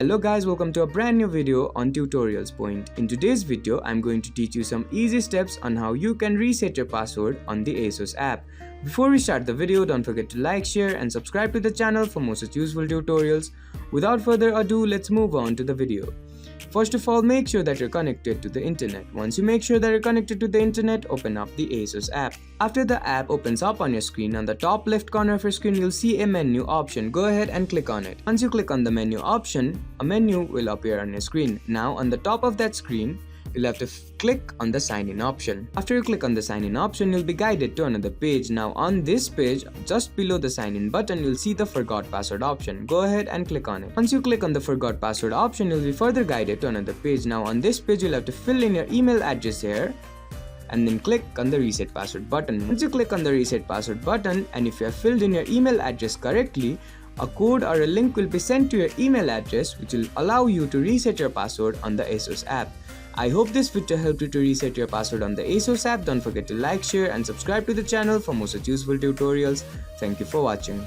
Hello guys, welcome to a brand new video on Tutorials Point. In today's video, I'm going to teach you some easy steps on how you can reset your password on the Asos app. Before we start the video, don't forget to like, share and subscribe to the channel for more such useful tutorials. Without further ado, let's move on to the video. First of all, make sure that you're connected to the internet. Once you make sure that you're connected to the internet, open up the Asos app. After the app opens up on your screen, on the top left corner of your screen, you'll see a menu option. Go ahead and click on it. Once you click on the menu option, a menu will appear on your screen. Now, on the top of that screen, you'll have to click on the sign in option. After you click on the sign in option, you'll be guided to another page. Now on this page, just below the sign in button, you'll see the forgot password option. Go ahead and click on it. Once you click on the forgot password option, you'll be further guided to another page. Now on this page, you'll have to fill in your email address here and then click on the reset password button. Once you click on the reset password button, and if you have filled in your email address correctly, a code or a link will be sent to your email address, which will allow you to reset your password on the Asos app. I hope this video helped you to reset your password on the Asos app. Don't forget to like, share and subscribe to the channel for more such useful tutorials. Thank you for watching.